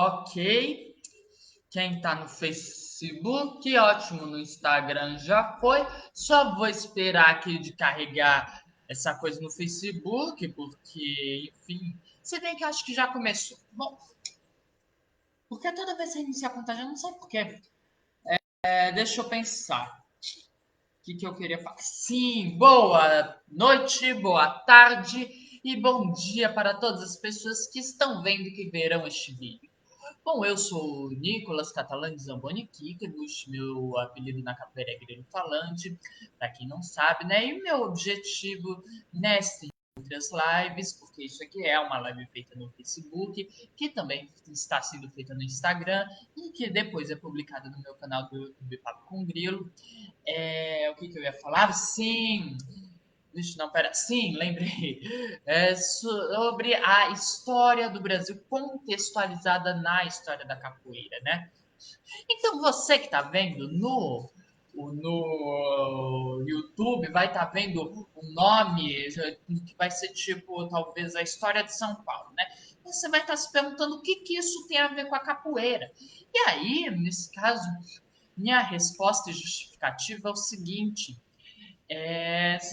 Ok. Quem tá no Facebook, ótimo. No Instagram já foi. Só vou esperar aqui de carregar essa coisa no Facebook, porque, enfim. Se bem que acho que já começou. Bom, porque toda vez que inicia a contagem, eu não sei porquê. Deixa eu pensar. O que eu queria falar? Sim, boa noite, boa tarde e bom dia para todas as pessoas que estão vendo e que verão este vídeo. Bom, eu sou o Nicolas Catalani Zamboni Kikelbush, meu apelido na capoeira é Grilo Falante, para quem não sabe, né? E o meu objetivo nesta outras lives, porque isso aqui é uma live feita no Facebook, que também está sendo feita no Instagram e que depois é publicada no meu canal do YouTube Papo com Grilo. O que eu ia falar? Sim, Vixe, não, pera. Sim, lembrei. É sobre a história do Brasil contextualizada na história da capoeira, né? Então você que está vendo no YouTube vai estar vendo o nome que vai ser tipo talvez a história de São Paulo, né? Você vai estar se perguntando o que isso tem a ver com a capoeira. E aí, nesse caso, minha resposta e justificativa é o seguinte: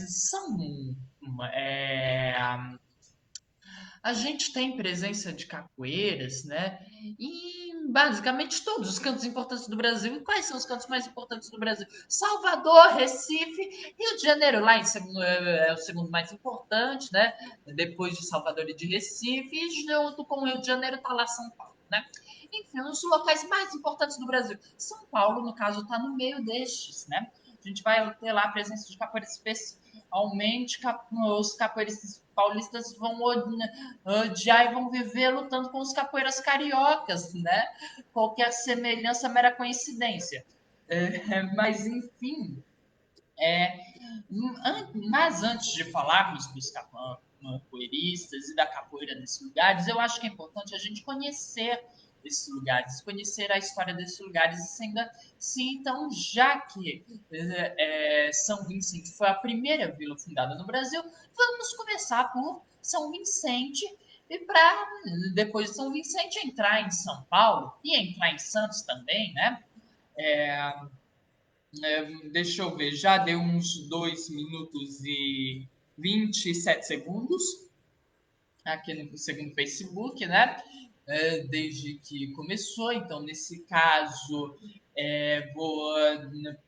são é, a gente tem presença de capoeiras, né? Em basicamente todos os cantos importantes do Brasil. E quais são os cantos mais importantes do Brasil? Salvador, Recife, Rio de Janeiro, lá em segundo, é o segundo mais importante, né? Depois de Salvador e de Recife, e junto com o Rio de Janeiro está lá São Paulo, né? Enfim, os locais mais importantes do Brasil. São Paulo, no caso, está no meio destes, né? A gente vai ter lá a presença de capoeiras especialmente os capoeiristas paulistas vão odiar e vão viver lutando com os capoeiras cariocas, né? Qualquer semelhança é mera coincidência. Mas, enfim, é, mas antes de falarmos dos capoeiristas e da capoeira nesses lugares, eu acho que é importante a gente conhecer esses lugares, conhecer a história desses lugares, e sendo assim, então, já que São Vicente foi a primeira vila fundada no Brasil, vamos começar por São Vicente e para depois de São Vicente entrar em São Paulo e entrar em Santos também, né? É, Deixa eu ver, já deu uns 2 minutos e 27 segundos aqui no segundo Facebook, né? Desde que começou, então nesse caso vou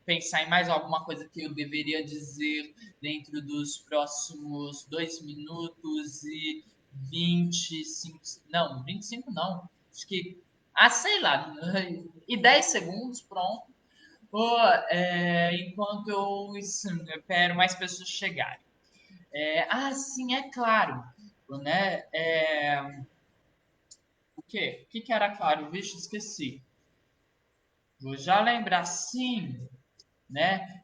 pensar em mais alguma coisa que eu deveria dizer dentro dos próximos 2 minutos e 25, não, 25 não, acho que, sei lá, e 10 segundos, pronto. Enquanto eu espero mais pessoas chegarem. Sim, é claro. Né? O quê? O que, que era claro? Vixe, esqueci. Vou já lembrar, sim. Né?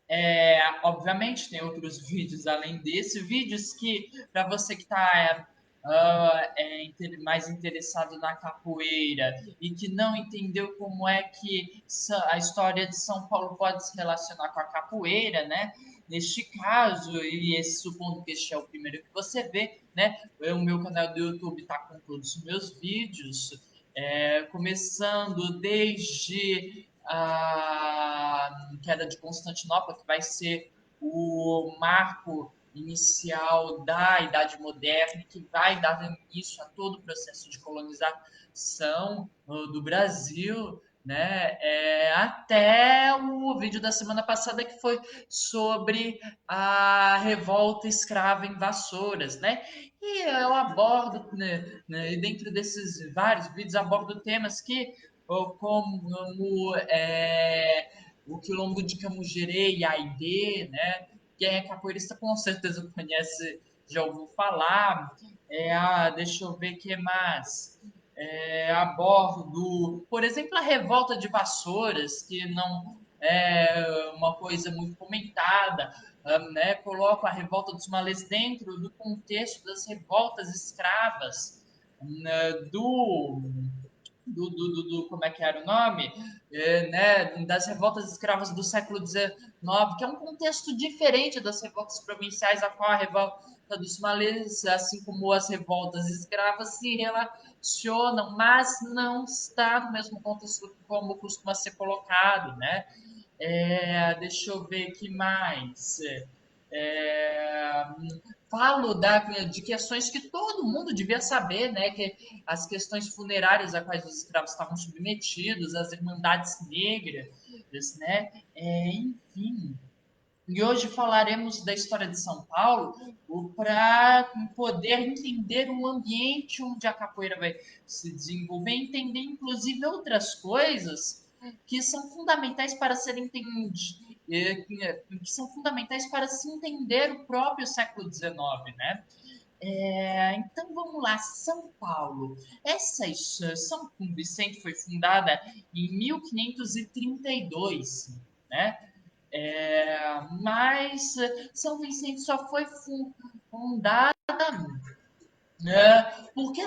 Obviamente tem outros vídeos além desse, vídeos que para você que está mais interessado na capoeira e que não entendeu como é que a história de São Paulo pode se relacionar com a capoeira, né? Neste caso, e esse supondo que este é o primeiro que você vê, né? O meu canal do YouTube está com todos os meus vídeos, começando desde a queda de Constantinopla, que vai ser o marco inicial da Idade Moderna, que vai dar início a todo o processo de colonização do Brasil, né? Até o vídeo da semana passada que foi sobre a revolta escrava em Vassouras, né? E eu abordo, né, dentro desses vários vídeos, abordo temas que como o Quilombo de Camugere e Aidê, né? Quem é capoeirista com certeza conhece, já ouviu falar. Deixa eu ver o que mais. Abordo, por exemplo, a revolta de Vassouras, que não é uma coisa muito comentada, né? Coloco a revolta dos malês dentro do contexto das revoltas escravas, como é que era o nome? Né, das revoltas escravas do século XIX, que é um contexto diferente das revoltas provinciais, a qual a revolta dos malês, assim como as revoltas escravas, se relacionam, mas não está no mesmo contexto como costuma ser colocado, né? Deixa eu ver que mais. É, falo de questões que todo mundo devia saber, né? Que as questões funerárias a quais os escravos estavam submetidos, as irmandades negras, né? Enfim. E hoje falaremos da história de São Paulo para poder entender o ambiente onde a capoeira vai se desenvolver, entender inclusive outras coisas que são fundamentais para serem entendidas, que são fundamentais para se entender o próprio século XIX, né? Então vamos lá, São Paulo. São Vicente foi fundada em 1532, né? Mas São Vicente só foi fundada, né, porque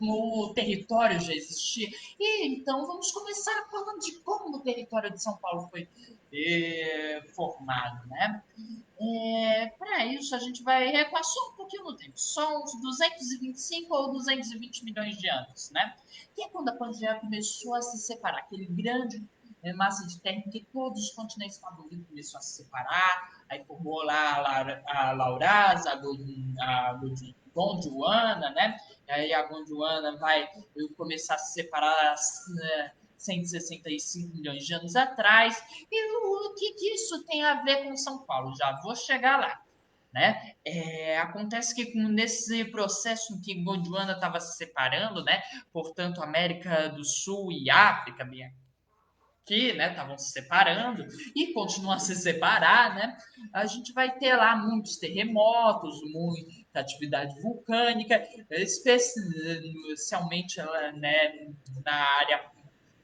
o território já existia. E então vamos começar falando de como o território de São Paulo foi formado, né? Para isso, a gente vai recuar só um pouquinho no tempo, só uns 225 ou 220 milhões de anos, né? Que é quando a Pangeia começou a se separar, aquele grande massa de terra em que todos os continentes estavam ali, começou a se separar, aí formou lá a Laurasa, a Gondwana, né? Aí a Gondwana vai começar a se separar 165 milhões de anos atrás. E o que isso tem a ver com São Paulo? Já vou chegar lá. Né? Acontece que nesse processo em que Gondwana estava se separando, né? Portanto, América do Sul e África, bem aqui, né? Estavam se separando e continuam a se separar, né? A gente vai ter lá muitos terremotos, muita atividade vulcânica, especialmente né, na área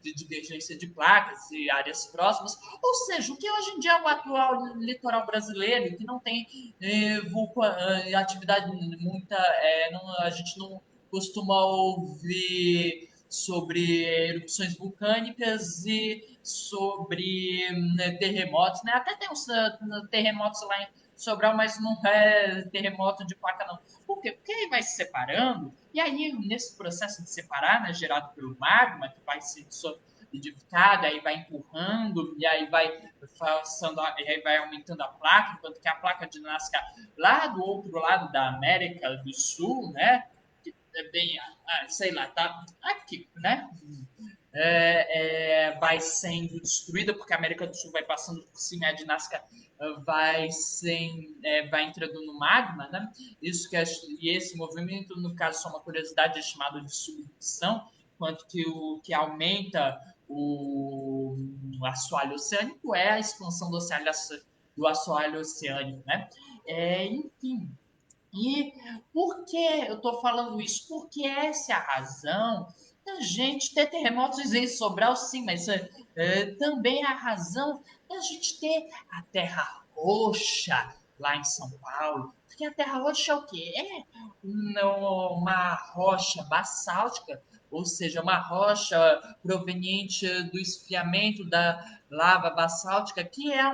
de divergência de placas e áreas próximas, ou seja, o que hoje em dia é o atual litoral brasileiro, que não tem atividade muita, a gente não costuma ouvir sobre erupções vulcânicas e sobre terremotos, né? Até tem uns terremotos lá em Sobral, mas não é terremoto de placa, não. Por quê? Porque aí vai se separando, e aí, nesse processo de separar, né, gerado pelo magma, que vai se solidificado, aí vai empurrando, e aí vai passando, aí vai aumentando a placa, enquanto que a placa de Nazca lá do outro lado da América do Sul, né, que é bem, sei lá, tá aqui, né, vai sendo destruída, porque a América do Sul vai passando por cima, a Dinasca vai entrando no magma, né? E esse movimento, no caso, só uma curiosidade, é chamado de subdução, quanto que o que aumenta o assoalho oceânico é a expansão do assoalho oceânico, né? Enfim, e por que eu estou falando isso? Porque essa é a razão da gente ter terremotos em Sobral, sim, mas também é a razão da gente ter a Terra Roxa lá em São Paulo. Porque a Terra Roxa é o quê? É uma rocha basáltica, ou seja, uma rocha proveniente do esfriamento da lava basáltica, que é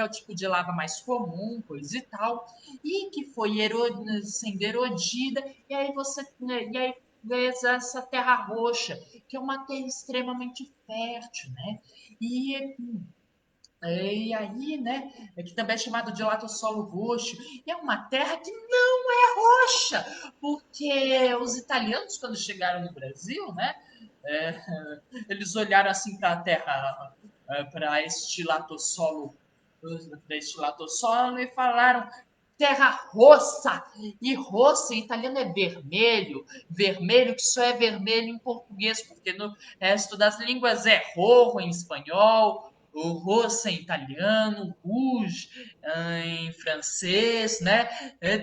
o tipo de lava mais comum, coisa e tal, e que foi sendo erodida, e aí e aí fez essa terra roxa, que é uma terra extremamente fértil, né? E, e aí, né, que também é chamado de latossolo roxo, e é uma terra que não é rocha, porque os italianos, quando chegaram no Brasil, né, é, eles olharam assim para a terra, para este latossolo e falaram terra rossa. E rossa em italiano é vermelho. Vermelho que só é vermelho em português, porque no resto das línguas é rojo em espanhol, o rossa em italiano, rouge em francês, né?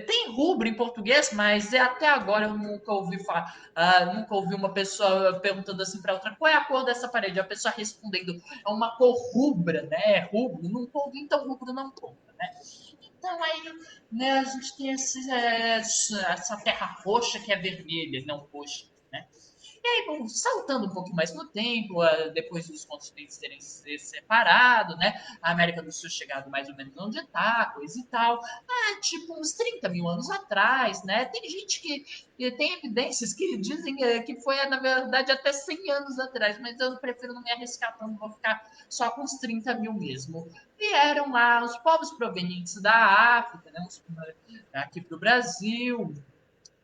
Tem rubro em português, mas até agora eu nunca ouvi falar, nunca ouvi uma pessoa perguntando assim para outra qual é a cor dessa parede, a pessoa respondendo é uma cor rubra, né? É rubro, nunca ouvi, então rubro não conta, né? Então aí, né, a gente tem essa terra roxa que é vermelha, não roxa, né? E aí, bom, saltando um pouco mais no tempo, depois dos continentes terem se separado, né? A América do Sul chegado mais ou menos onde está, coisa e tal. Tipo, uns 30 mil anos atrás, né? Tem gente que tem evidências que dizem que foi, na verdade, até 100 anos atrás, mas eu prefiro não me arriscar tanto, vou ficar só com uns 30 mil mesmo. Vieram lá os povos provenientes da África, né? Aqui para o Brasil,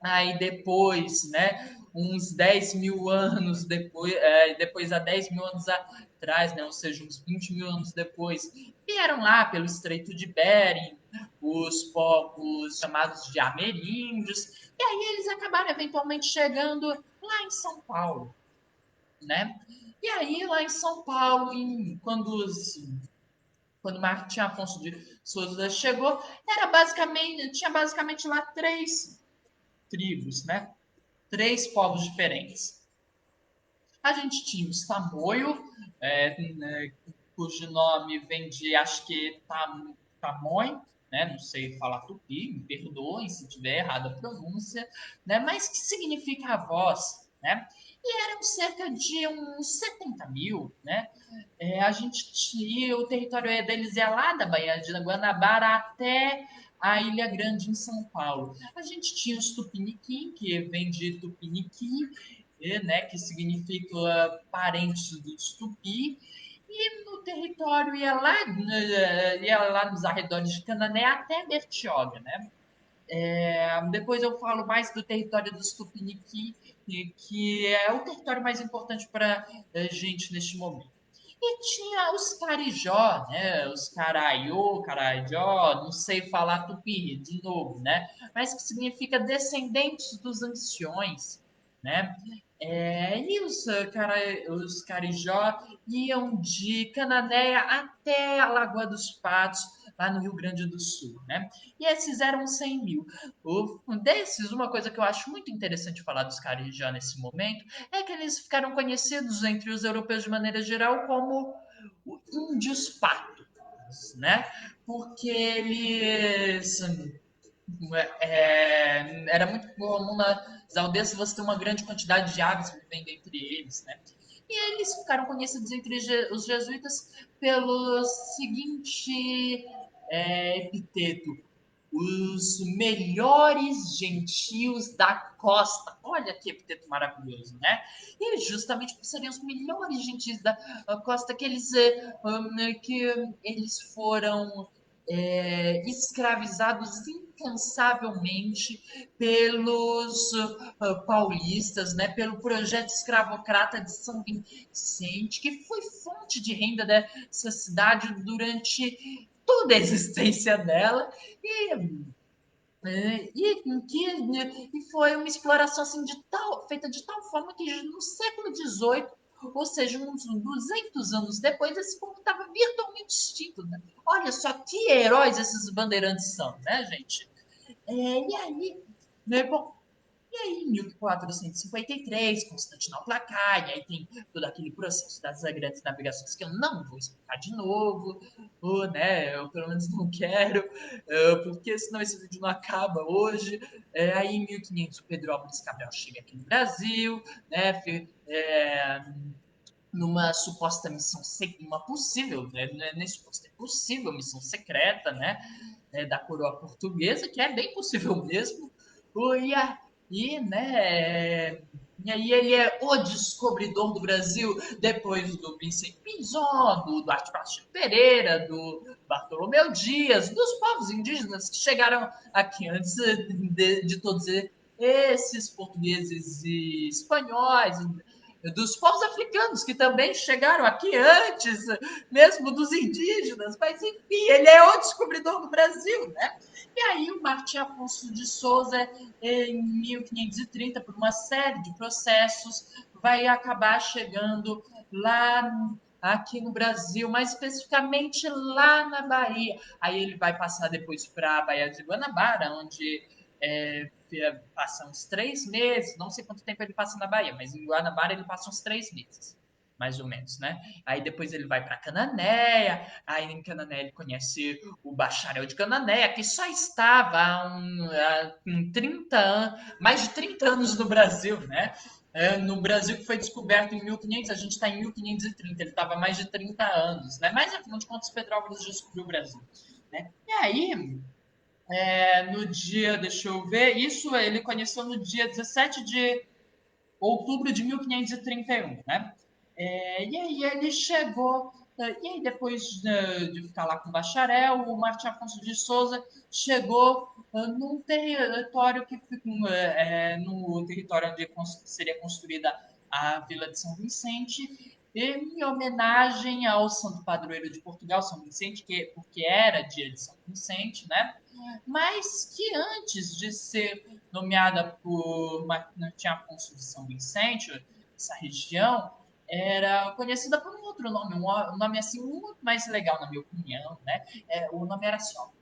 aí depois, né, uns 10 mil anos depois, depois há 10 mil anos atrás, né, ou seja, uns 20 mil anos depois, vieram lá pelo Estreito de Bering, os povos chamados de ameríndios, e aí eles acabaram eventualmente chegando lá em São Paulo, né? E aí lá em São Paulo, quando Martim Afonso de Souza chegou, tinha basicamente lá três tribos, né? Três povos diferentes. A gente tinha o Samoio, né, cujo nome vem de, acho que, Tamoio, né? Não sei falar tupi, me perdoem se tiver errada a pronúncia, né? Mas que significa a voz, né? E eram cerca de uns 70 mil, né? A gente tinha, o território deles ia lá da Baía de Guanabara até a Ilha Grande, em São Paulo. A gente tinha os Tupiniquim, que vem de Tupiniquim, né, que significa parentes dos Tupi, e no território ia lá nos arredores de Canané até Bertioga, né? Depois eu falo mais do território dos Tupiniquim, que é o território mais importante para a gente neste momento. E tinha os carijó, né? Os caraiô, carajó, não sei falar tupi de novo, né? Mas que significa descendentes dos anciões, né? Os carijó iam de Cananéia até a Lagoa dos Patos, lá no Rio Grande do Sul, né? E esses eram 100 mil. Desses, uma coisa que eu acho muito interessante falar dos carijó nesse momento é que eles ficaram conhecidos entre os europeus de maneira geral como índios patos, né? Porque eles era muito comum nas aldeias você ter uma grande quantidade de aves vivendo entre eles, né? E eles ficaram conhecidos entre os jesuítas pelo seguinte epiteto: os melhores gentios da costa. Olha que epiteto maravilhoso, né? E justamente por serem os melhores gentios da costa que eles foram escravizados incansavelmente pelos paulistas, né? Pelo projeto escravocrata de São Vicente, que foi fonte de renda dessa cidade durante toda a existência dela. E e foi uma exploração assim, feita de tal forma que no século XVIII, ou seja, uns 200 anos depois, esse povo estava virtualmente extinto. Né? Olha só que heróis esses bandeirantes são, né, gente? E aí, né, bom, e aí, em 1453, Constantinopla cai, aí tem todo aquele processo das grandes navegações que eu não vou explicar de novo, ou, né, eu pelo menos não quero, porque senão esse vídeo não acaba hoje. Aí, em 1500, o Pedro Álvares Cabral chega aqui no Brasil, né, numa suposta missão, uma possível, né, nem suposta, é possível missão secreta, né, da coroa portuguesa, que é bem possível mesmo. E, a, né, e aí ele é o descobridor do Brasil, depois do Vicente Pinzon, do Duarte Pacheco Pereira, do Bartolomeu Dias, dos povos indígenas que chegaram aqui antes de todos esses portugueses e espanhóis, dos povos africanos que também chegaram aqui antes, mesmo dos indígenas, mas enfim, ele é o descobridor do Brasil, né? E aí o Martim Afonso de Souza, em 1530, por uma série de processos, vai acabar chegando lá aqui no Brasil, mais especificamente lá na Bahia. Aí ele vai passar depois para a Baía de Guanabara, onde passa uns 3 meses, não sei quanto tempo ele passa na Bahia, mas em Guanabara ele passa uns 3 meses, mais ou menos, né? Aí depois ele vai para Cananéia, aí em Cananéia ele conhece o bacharel de Cananéia, que só estava há 30 anos, mais de 30 anos no Brasil, né? no Brasil, que foi descoberto em 1500, a gente está em 1530, ele estava há mais de 30 anos, né? Mas, afinal de contas, Petrópolis descobriu o Brasil. Né? E aí, no dia, deixa eu ver, isso ele conheceu no dia 17 de outubro de 1531, né? E aí ele chegou, e aí depois de ficar lá com o bacharel, o Martim Afonso de Souza chegou num território que fica no território onde seria construída a Vila de São Vicente, em homenagem ao santo padroeiro de Portugal, São Vicente, porque era dia de São Vicente, né? Mas que antes de ser nomeada por Martim Afonso de São Vicente, essa região era conhecida por um outro nome, um nome assim muito mais legal, na minha opinião, né? O nome era só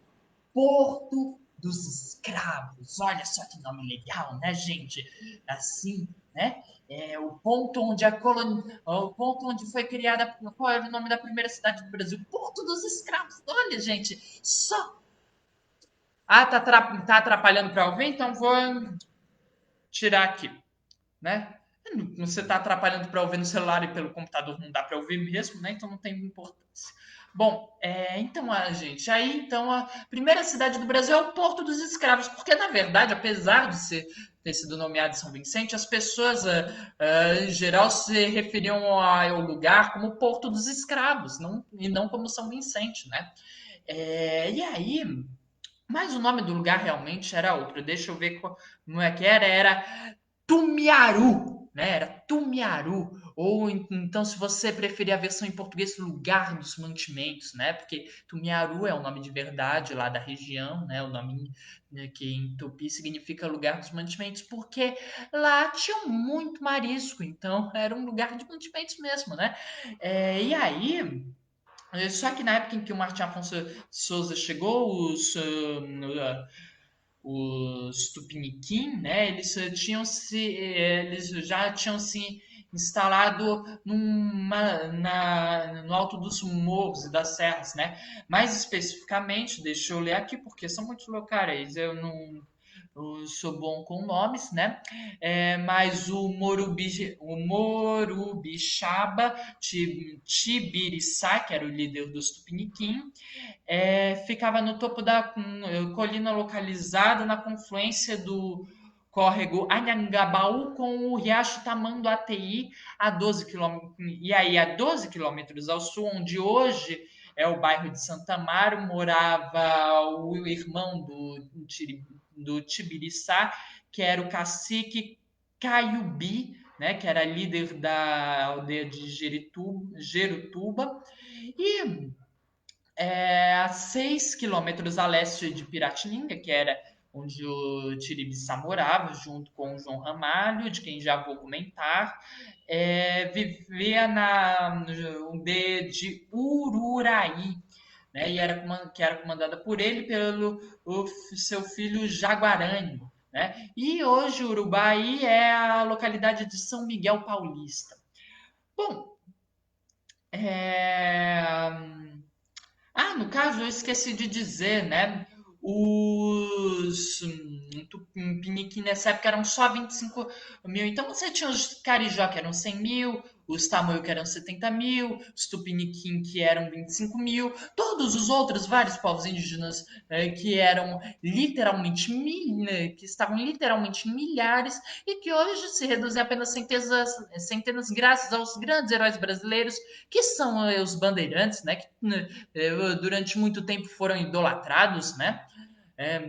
Porto dos Escravos. Olha só que nome legal, né, gente? Assim, né? O ponto onde foi criada, qual era o nome da primeira cidade do Brasil? Porto dos Escravos. Olha, gente, só tá atrapalhando para ouvir? Então vou tirar aqui, né? Você está atrapalhando para ouvir no celular e pelo computador não dá para ouvir mesmo, né? Então não tem importância. Bom, então gente, aí então a primeira cidade do Brasil é o Porto dos Escravos, porque na verdade, apesar de ter sido nomeado São Vicente, as pessoas em geral se referiam ao lugar como Porto dos Escravos, e não como São Vicente, né? E aí, mas o nome do lugar realmente era outro. Deixa eu ver como é que era. Era Tumiaru, né? Era Tumiaru. Ou então, se você preferir a versão em português, Lugar dos Mantimentos, né? Porque Tumiaru é o nome de verdade lá da região, né? O nome que em tupi significa Lugar dos Mantimentos, porque lá tinha muito marisco, então era um lugar de mantimentos mesmo, né? E aí, só que na época em que o Martim Afonso Souza chegou, os Tupiniquim, né, eles já tinham se instalado no alto dos morros e das serras, né? Mais especificamente, deixa eu ler aqui porque são muitos locais, eu sou bom com nomes, né? Mas o Morubixaba Tibiriçá, que era o líder dos Tupiniquim, ficava no topo da colina localizada na confluência do córrego Anhangabaú com o riacho Tamanduateí a 12 quilômetros, e aí a 12 quilômetros ao sul, onde hoje é o bairro de Santa Amaro, morava o irmão do Tibiriçá, que era o cacique Caiubi, né, que era líder da aldeia de Jerutuba, e a 6 quilômetros a leste de Piratininga, que era onde o Tiribiçá morava, junto com o João Ramalho, de quem já vou comentar, vivia na de Ururaí, né, que era comandada por ele e pelo seu filho Jaguarânio. Né? E hoje Urubaí é a localidade de São Miguel Paulista. Bom, no caso, eu esqueci de dizer, né? Os Tupiniquim nessa época eram só 25 mil. Então você tinha os Carijó que eram 100 mil, os Tamoio que eram 70 mil, os Tupiniquim que eram 25 mil, todos os outros vários povos indígenas que eram literalmente que estavam literalmente em milhares e que hoje se reduzem a apenas centenas graças aos grandes heróis brasileiros que são os bandeirantes, né? Que durante muito tempo foram idolatrados, né? É,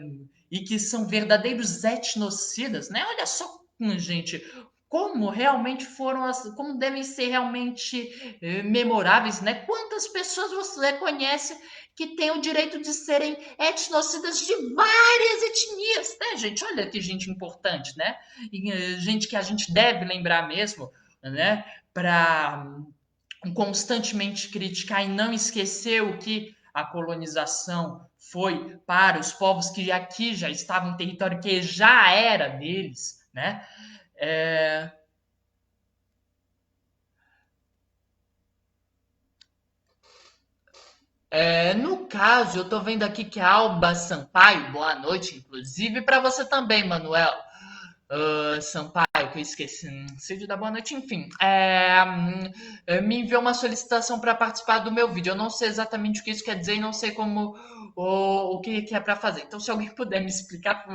e que são verdadeiros etnocidas, né? Olha só, gente, como realmente como devem ser realmente memoráveis, né? Quantas pessoas você conhece que têm o direito de serem etnocidas de várias etnias, né, gente? Olha que gente importante, né? E, gente que a gente deve lembrar mesmo, né? Para constantemente criticar e não esquecer o que a colonização foi para os povos que aqui já estavam em território que já era deles, né? É, no caso, eu tô vendo aqui que a Alba Sampaio, boa noite, inclusive, para você também, Manuel. Sampaio, que eu esqueci, Cid da Boa Noite, enfim, me enviou uma solicitação para participar do meu vídeo. Eu não sei exatamente o que isso quer dizer e não sei como o que é para fazer. Então, se alguém puder me explicar,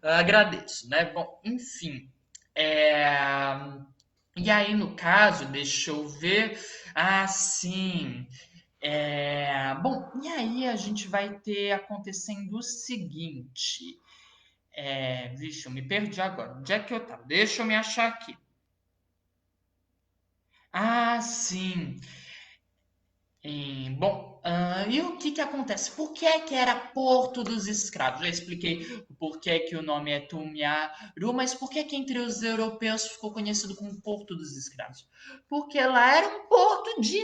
agradeço, né? Bom, enfim. É, e aí, no caso, deixa eu ver. Ah, sim. Bom, e aí a gente vai ter acontecendo o seguinte. Vixe, eu me perdi agora. Onde é que eu tava? Deixa eu me achar aqui. Ah, sim. Bom, e o que que acontece? Por que é que era Porto dos Escravos? Já expliquei por que é que o nome é Tumiaru, mas por que é que entre os europeus ficou conhecido como Porto dos Escravos? Porque lá era um porto onde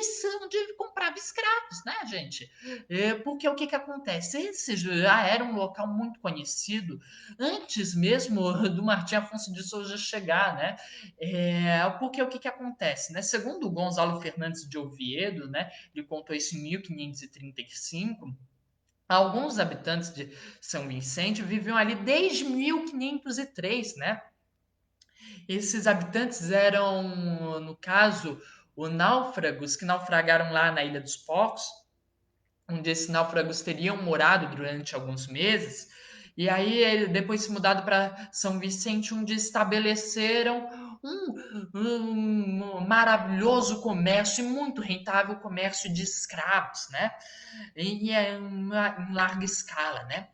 comprava escravos, né, gente? Porque o que que acontece? Esse já era um local muito conhecido antes mesmo do Martim Afonso de Souza chegar, né? Porque o que que acontece, né? Segundo o Gonzalo Fernandes de Oviedo, né? Ele contou isso em 1535. Alguns habitantes de São Vicente viviam ali desde 1503, né? Esses habitantes eram, no caso, os náufragos que naufragaram lá na Ilha dos Porcos, onde esses náufragos teriam morado durante alguns meses. E aí, depois se mudado para São Vicente, onde estabeleceram um maravilhoso comércio e muito rentável comércio de escravos, né? Em larga escala, né?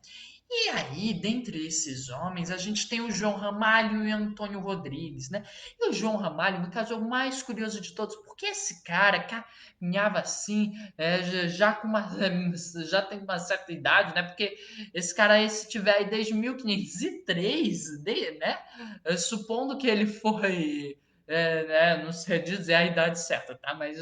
E aí, dentre esses homens, a gente tem o João Ramalho e o Antônio Rodrigues, né? E o João Ramalho, no caso, é o mais curioso de todos, porque esse cara caminhava assim, já com uma, já tem uma certa idade, né? Porque esse cara aí, se tiver aí desde 1503, né? Supondo que ele foi não sei dizer a idade certa, tá? Mas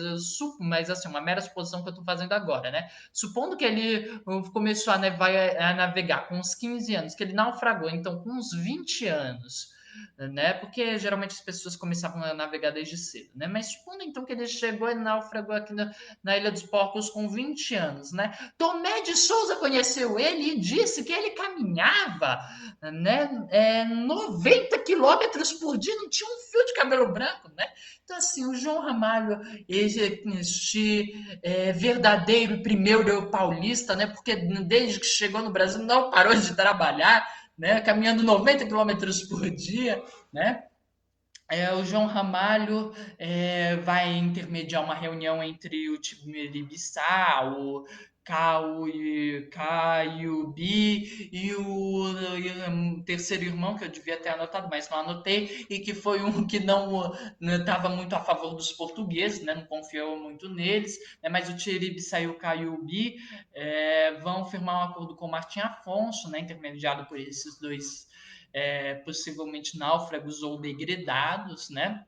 assim, uma mera suposição que eu tô fazendo agora, né? Supondo que ele começou a navegar com uns 15 anos, que ele naufragou, então com uns 20 anos, né? Porque geralmente as pessoas começavam a navegar desde cedo, né? Mas supondo então que ele chegou e naufragou aqui na Ilha dos Porcos com 20 anos, né? Tomé de Souza conheceu ele e disse que ele caminhava, né? 90 quilômetros por dia, não tinha um fio de cabelo branco, né? Então, assim, o João Ramalho, este verdadeiro primeiro paulista, né? Porque desde que chegou no Brasil não parou de trabalhar, né? Caminhando 90 quilômetros por dia, né? O João Ramalho vai intermediar uma reunião entre o Tibiriçá, o Caio Bi e o terceiro irmão, que eu devia ter anotado, mas não anotei, e que foi um que não estava muito a favor dos portugueses, né, não confiou muito neles, né, mas o Tibiriçá e o Caio Bi vão firmar um acordo com o Martim Afonso, né, intermediado por esses dois possivelmente náufragos ou degredados, né?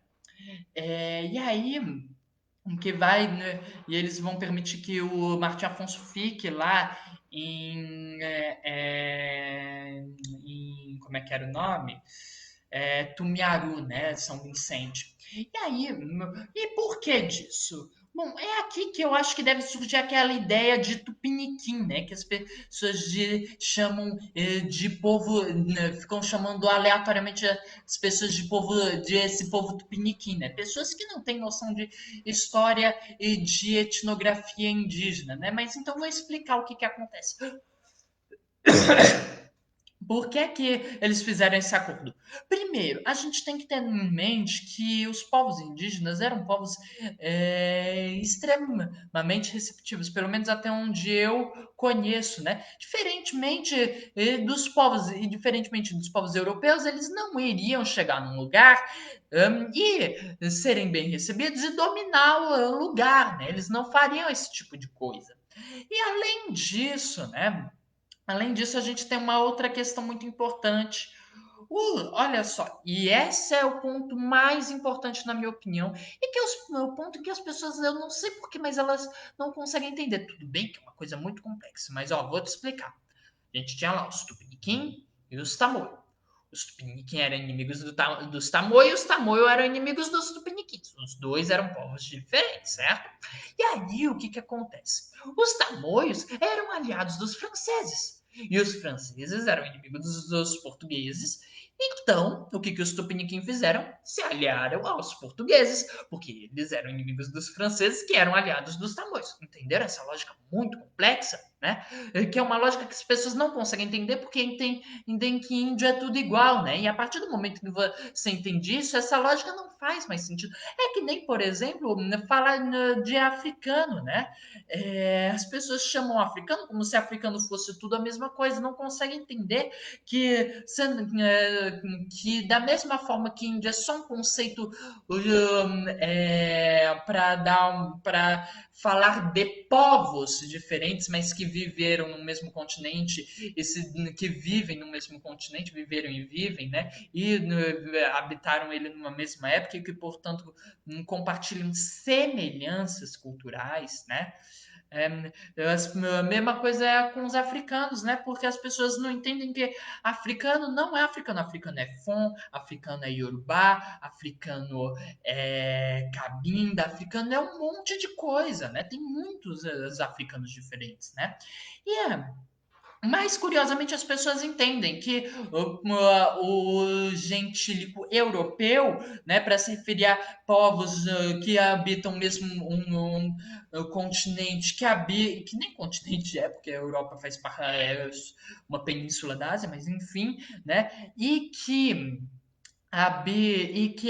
E aí que vai, né, e eles vão permitir que o Martim Afonso fique lá em como é que era o nome? Tumiaru, né, São Vicente. E aí, e por que disso? Bom, é aqui que eu acho que deve surgir aquela ideia de tupiniquim, né? Que as pessoas chamam de povo, né, ficam chamando aleatoriamente as pessoas de esse povo tupiniquim, né? Pessoas que não têm noção de história e de etnografia indígena, né? Mas então vou explicar o que que acontece. Por que que eles fizeram esse acordo? Primeiro, a gente tem que ter em mente que os povos indígenas eram povos extremamente receptivos, pelo menos até onde eu conheço, né? Diferentemente dos povos europeus, eles não iriam chegar num lugar e serem bem recebidos e dominar o lugar, né? Eles não fariam esse tipo de coisa. E além disso, né? Além disso, a gente tem uma outra questão muito importante. Olha só, e esse é o ponto mais importante na minha opinião, e que é o ponto que as pessoas, eu não sei porquê, mas elas não conseguem entender. Tudo bem que é uma coisa muito complexa, mas ó, vou te explicar. A gente tinha lá os Tupiniquim e os Tamoio. Os Tupiniquim eram inimigos dos Tamoio e os Tamoio eram inimigos dos Tupiniquins. Os dois eram povos diferentes, certo? E aí o que, que acontece? Os Tamoios eram aliados dos franceses. E os franceses eram inimigos dos portugueses Então, o que, que os Tupiniquim fizeram? Se aliaram aos portugueses, porque eles eram inimigos dos franceses, que eram aliados dos tamoios. Entenderam essa lógica muito complexa, né? Que é uma lógica que as pessoas não conseguem entender, porque entendem que índio é tudo igual, né? E a partir do momento que você entende isso, essa lógica não faz mais sentido. É que nem, por exemplo, falar de africano, né? As pessoas chamam africano como se africano fosse tudo a mesma coisa, não conseguem entender que, que da mesma forma que índio é só um conceito para falar de povos diferentes, mas que viveram no mesmo continente, que vivem no mesmo continente, viveram e vivem, né? E habitaram ele numa mesma época e que, portanto, compartilham semelhanças culturais, né? A mesma coisa é com os africanos, né? Porque as pessoas não entendem que africano não é africano. Africano é Fon, africano é Yorubá, africano é Cabinda, africano é um monte de coisa, né? Tem muitos africanos diferentes, né? E mas, curiosamente, as pessoas entendem que o gentílico europeu, né, para se referir a povos que habitam mesmo continente, que nem continente é, porque a Europa faz parte, é uma península da Ásia, mas enfim, né, e que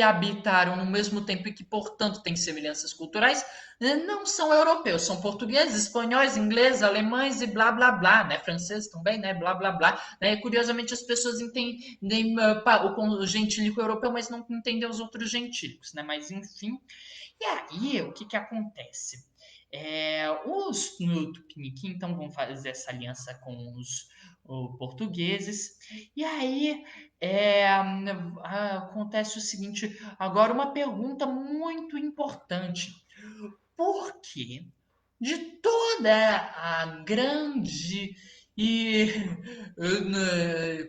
habitaram no mesmo tempo e que, portanto, têm semelhanças culturais, não são europeus, são portugueses, espanhóis, ingleses, alemães e blá blá blá, né? Franceses também, né? Blá blá blá. Né? Curiosamente, as pessoas entendem o gentílico europeu, mas não entendem os outros gentílicos, né? Mas enfim. E aí, o que que acontece? Os no Tupiniquim, então, vão fazer essa aliança com os portugueses. E aí, acontece o seguinte, agora uma pergunta muito importante. Por que de toda a grande e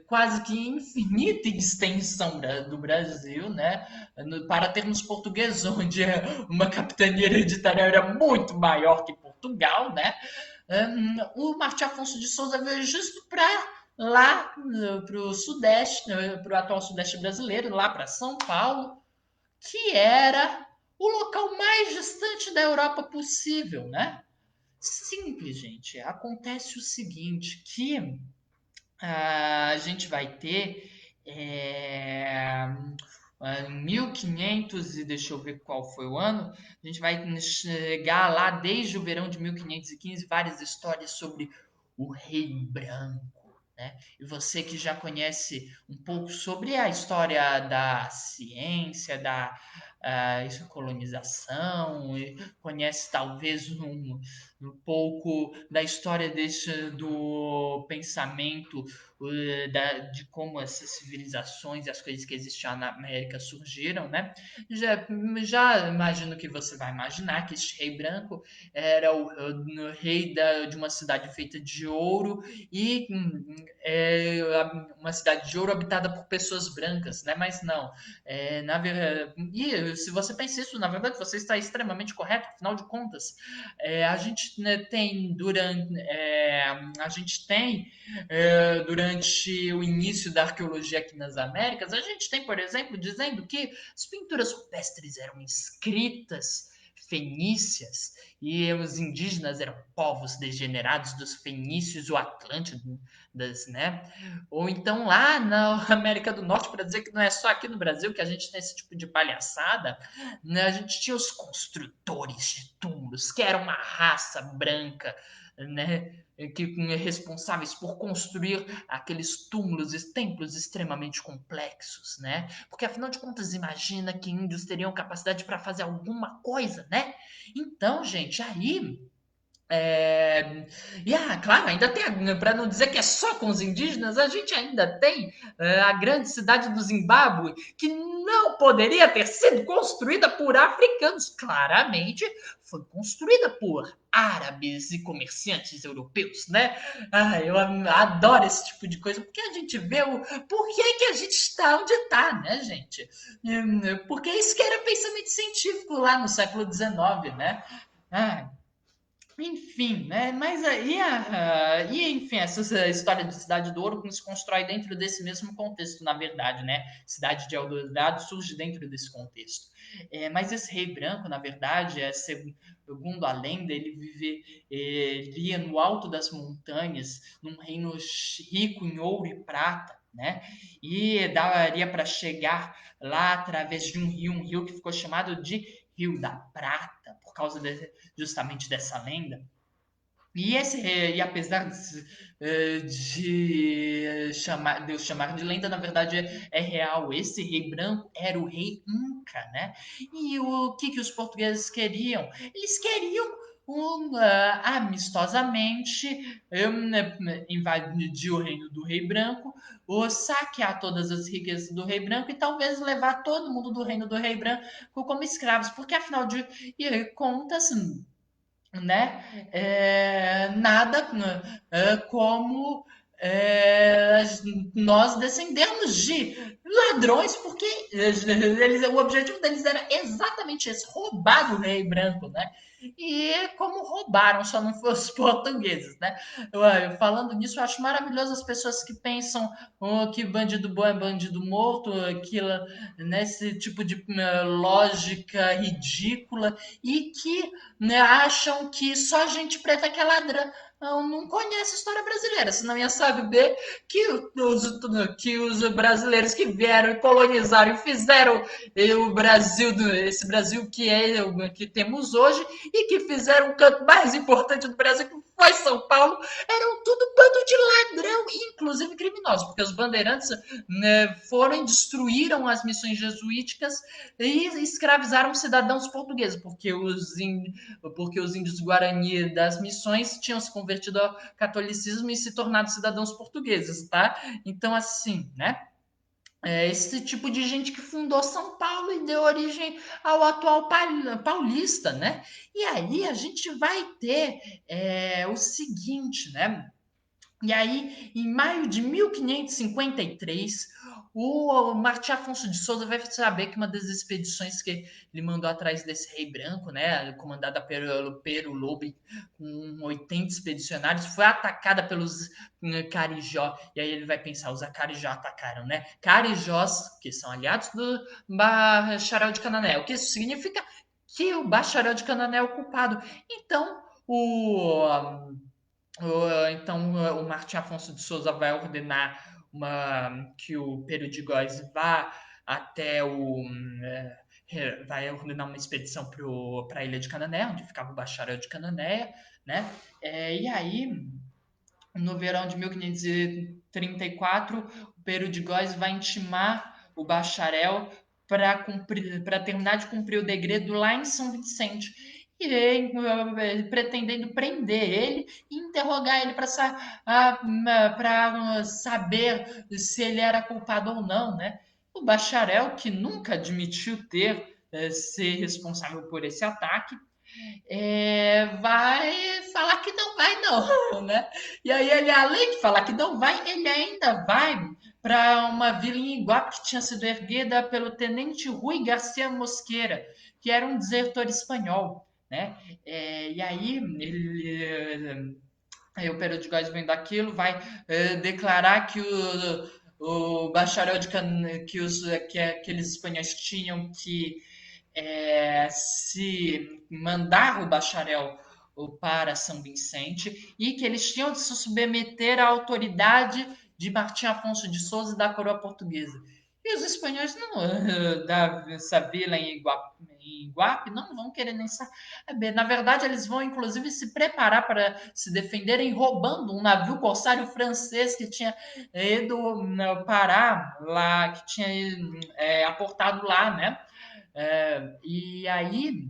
quase que infinita extensão do Brasil, né? Para termos português, onde uma capitania hereditária era muito maior que Portugal, né? O Martim Afonso de Souza veio justo para lá para o Sudeste, para o atual Sudeste brasileiro, lá para São Paulo, que era o local mais distante da Europa possível, né? Simples, gente. Acontece o seguinte, que a gente vai ter em 1500 e deixa eu ver qual foi o ano, a gente vai chegar lá desde o verão de 1515, várias histórias sobre o Rei Branco, né? E você que já conhece um pouco sobre a história da ciência, da colonização, e conhece talvez um pouco da história do pensamento de como essas civilizações e as coisas que existiam na América surgiram, né? Já imagino que você vai imaginar que este rei branco era o rei de uma cidade feita de ouro e uma cidade de ouro habitada por pessoas brancas, né? Mas não, na verdade, e se você pensa isso, na verdade você está extremamente correto. Afinal de contas, a gente né, tem durante a gente tem durante o início da arqueologia aqui nas Américas, a gente tem, por exemplo, dizendo que as pinturas rupestres eram escritas fenícias e os indígenas eram povos degenerados dos fenícios ou atlântidas, né? Ou então lá na América do Norte, para dizer que não é só aqui no Brasil que a gente tem esse tipo de palhaçada, né? A gente tinha os construtores de túmulos, que era uma raça branca, né? Que responsáveis por construir aqueles túmulos e templos extremamente complexos, né? Porque afinal de contas, imagina que índios teriam capacidade para fazer alguma coisa, né? Então, gente, aí claro, ainda tem, para não dizer que é só com os indígenas, a gente ainda tem a grande cidade do Zimbábue, que não poderia ter sido construída por africanos. Claramente foi construída por árabes e comerciantes europeus, né? Eu adoro esse tipo de coisa, porque a gente vê o porquê que a gente está onde está, né, gente? Porque isso que era pensamento científico lá no século XIX, né? Ah, Enfim, né? Mas aí, enfim, essa história de Cidade do Ouro se constrói dentro desse mesmo contexto, na verdade, né? Cidade de Eldorado surge dentro desse contexto. Mas esse rei branco, na verdade, segundo a lenda, vivia no alto das montanhas, num reino rico em ouro e prata, né? E daria para chegar lá através de um rio que ficou chamado de Rio da Prata, por causa justamente dessa lenda. E apesar de eu chamar de lenda, na verdade é real. Esse rei branco era o rei Inca, né? E o que os portugueses queriam? Eles queriam amistosamente invadir o reino do rei branco, ou saquear todas as riquezas do rei branco e talvez levar todo mundo do reino do rei branco como escravos, porque afinal de contas, né? Nada como nós descendemos de ladrões, porque o objetivo deles era exatamente esse, roubar do rei branco, né? E como roubaram, só não foram os portugueses, né? Falando nisso, eu acho maravilhoso as pessoas que pensam que bandido bom é bandido morto, aquilo, nesse tipo de lógica ridícula, e que, né, acham que só gente preta que é ladrão. Não conhece a história brasileira, senão ia saber que os brasileiros que vieram e colonizaram e fizeram o Brasil, esse Brasil que é o que temos hoje, e que fizeram o canto mais importante do Brasil, que foi São Paulo, eram tudo bando de ladrão, inclusive criminosos, porque os bandeirantes, né, foram e destruíram as missões jesuíticas e escravizaram cidadãos portugueses, porque os índios Guarani das missões tinham se convertido ao catolicismo e se tornado cidadãos portugueses, tá? Então, assim, né? Esse tipo de gente que fundou São Paulo e deu origem ao atual paulista, né? E aí a gente vai ter o seguinte, né? E aí, em maio de 1553, o Martim Afonso de Souza vai saber que uma das expedições que ele mandou atrás desse rei branco, né, comandada pelo Pero Lobo, com 80 expedicionários, foi atacada pelos Carijó. E aí ele vai pensar, os Carijó atacaram, né? Carijós, que são aliados do Bacharel de Canané. O que isso significa? Que o Bacharel de Canané é o culpado. Então, então, o Martim Afonso de Souza vai ordenar que o Pero de Góis vá até vai ordenar uma expedição para a Ilha de Canané, onde ficava o Bacharel de Canané, né? E aí, no verão de 1534, o Pero de Góis vai intimar o Bacharel para terminar de cumprir o degredo lá em São Vicente. E ele, pretendendo prender ele e interrogar ele para saber se ele era culpado ou não, né? O Bacharel, que nunca admitiu ter ser responsável por esse ataque, vai falar que não vai, não, né? E aí ele, além de falar que não vai, ele ainda vai para uma vila em Iguape que tinha sido erguida pelo tenente Rui Garcia Mosqueira, que era um desertor espanhol, né? E aí o Pedro de Góes vendo aquilo vai declarar que o bacharel que aqueles espanhóis tinham que se mandar o bacharel para São Vicente e que eles tinham de se submeter à autoridade de Martim Afonso de Souza e da coroa portuguesa. E os espanhóis não, dessa vila em Iguape não vão querer nem saber. Na verdade, eles vão inclusive se preparar para se defenderem roubando um navio corsário francês que tinha ido no Pará, lá, que tinha aportado lá, né? E aí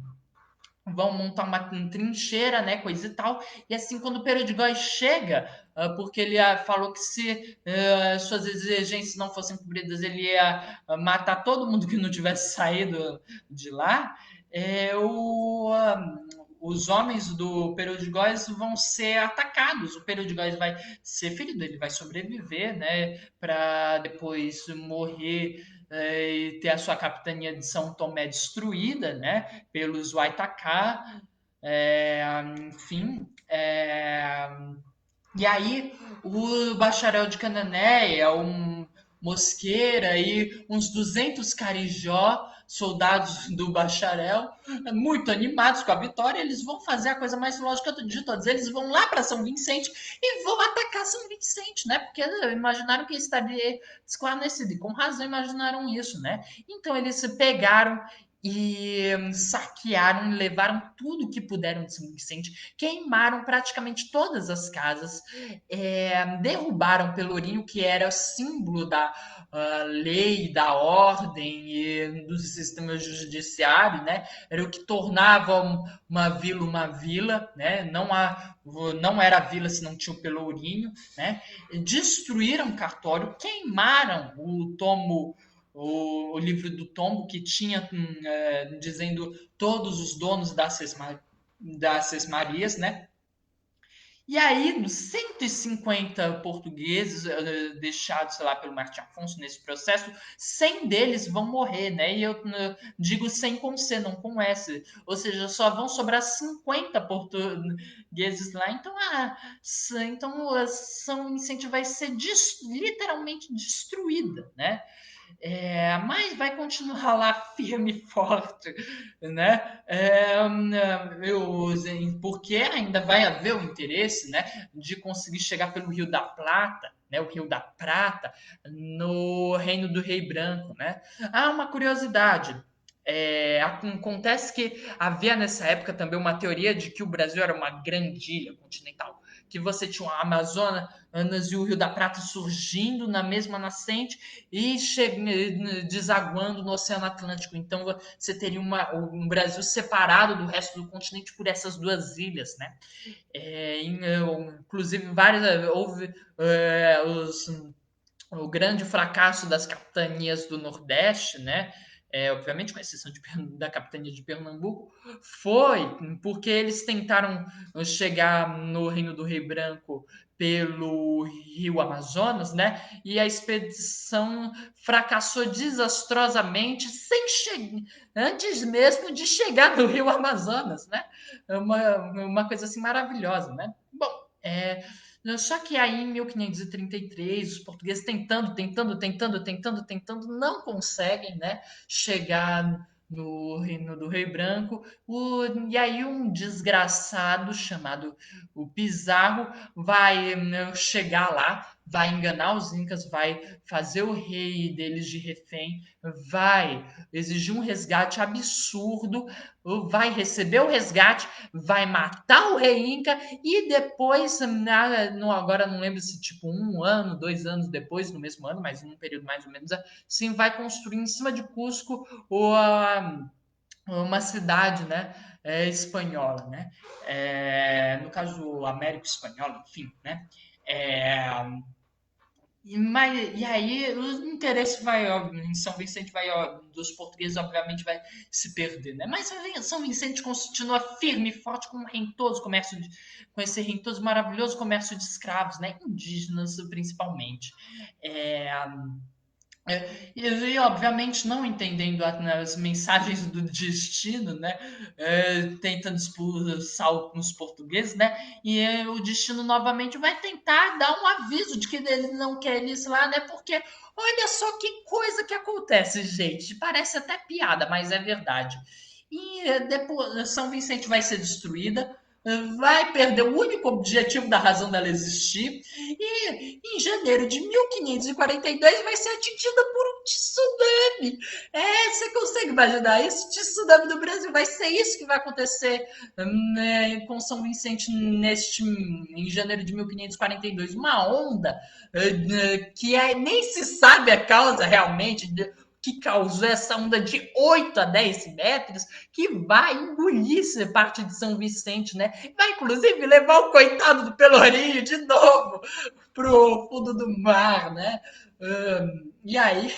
vão montar uma trincheira, né, coisa e tal. E assim, quando o Pero de Góis chega, porque ele falou que se suas exigências não fossem cumpridas, ele ia matar todo mundo que não tivesse saído de lá, os homens do Pero de Góis vão ser atacados. O Pero de Góis vai ser ferido, ele vai sobreviver, né, para depois morrer e ter a sua capitania de São Tomé destruída, né, pelos Waitacá, Enfim, e aí o bacharel de Cananéia, um Mosqueira e uns 200 carijó, soldados do bacharel, muito animados com a vitória, eles vão fazer a coisa mais lógica de todas. Eles vão lá para São Vicente e vão atacar São Vicente, né? Porque imaginaram que estaria esclarecido, e com razão imaginaram isso, né? Então eles se pegaram e saquearam, levaram tudo que puderam de São Vicente, queimaram praticamente todas as casas, derrubaram Pelourinho, que era símbolo da lei, da ordem e do sistema judiciário, né? Era o que tornava uma vila, né? Não era vila se não tinha o Pelourinho, né? Destruíram o cartório, queimaram o livro do tombo que tinha dizendo todos os donos das Sesmarias, né? E aí, dos 150 portugueses deixados lá pelo Martim Afonso nesse processo, 100 deles vão morrer, né? E eu digo 100 com C, não com S. Ou seja, só vão sobrar 50 portugueses lá. Então a São Vicente vai ser literalmente destruída, né? Mas vai continuar lá firme e forte, né? Porque ainda vai haver o interesse, né, de conseguir chegar pelo Rio da Plata, né, o Rio da Prata, no reino do Rei Branco, né? Uma curiosidade. Acontece que havia nessa época também uma teoria de que o Brasil era uma grande ilha continental, que você tinha o Amazonas e o Rio da Prata surgindo na mesma nascente e desaguando no Oceano Atlântico. Então você teria um Brasil separado do resto do continente por essas duas ilhas, né? Inclusive, houve o grande fracasso das capitanias do Nordeste, né? Obviamente, com exceção da capitania de Pernambuco, foi porque eles tentaram chegar no Reino do Rei Branco pelo Rio Amazonas, né? E a expedição fracassou desastrosamente antes mesmo de chegar no Rio Amazonas, né? Uma coisa assim maravilhosa, né? Bom, só que aí em 1533, os portugueses tentando, não conseguem, né, chegar no Reino do Rei Branco. E aí um desgraçado chamado o Pizarro vai chegar lá, vai enganar os incas, vai fazer o rei deles de refém, vai exigir um resgate absurdo, vai receber o resgate, vai matar o rei Inca e depois, agora não lembro se tipo 1 ano, 2 anos depois, no mesmo ano, mas num período mais ou menos assim, vai construir em cima de Cusco uma cidade, né, espanhola, né? No caso, América Espanhola, enfim, né? É, e aí o interesse vai, ó, em São Vicente vai, ó, dos portugueses, obviamente, vai se perder, né? Mas São Vicente continua firme e forte com um rentoso comércio, com esse rentoso maravilhoso comércio de escravos, né? Indígenas, principalmente. É, e, obviamente, não entendendo as mensagens do destino, né? Tentando expulsar os portugueses, né? E o destino novamente vai tentar dar um aviso de que ele não quer eles lá, né? Porque olha só que coisa que acontece, gente. Parece até piada, mas é verdade. E depois São Vicente vai ser destruída, vai perder o único objetivo da razão dela existir, e em janeiro de 1542 vai ser atingida por um tsunami. Você consegue imaginar isso? O tsunami do Brasil vai ser isso que vai acontecer com São Vicente em janeiro de 1542. Uma onda que nem se sabe a causa realmente que causou essa onda de 8 a 10 metros, que vai engolir parte de São Vicente, né? Vai, inclusive, levar o coitado do Pelourinho de novo pro fundo do mar, né? E aí,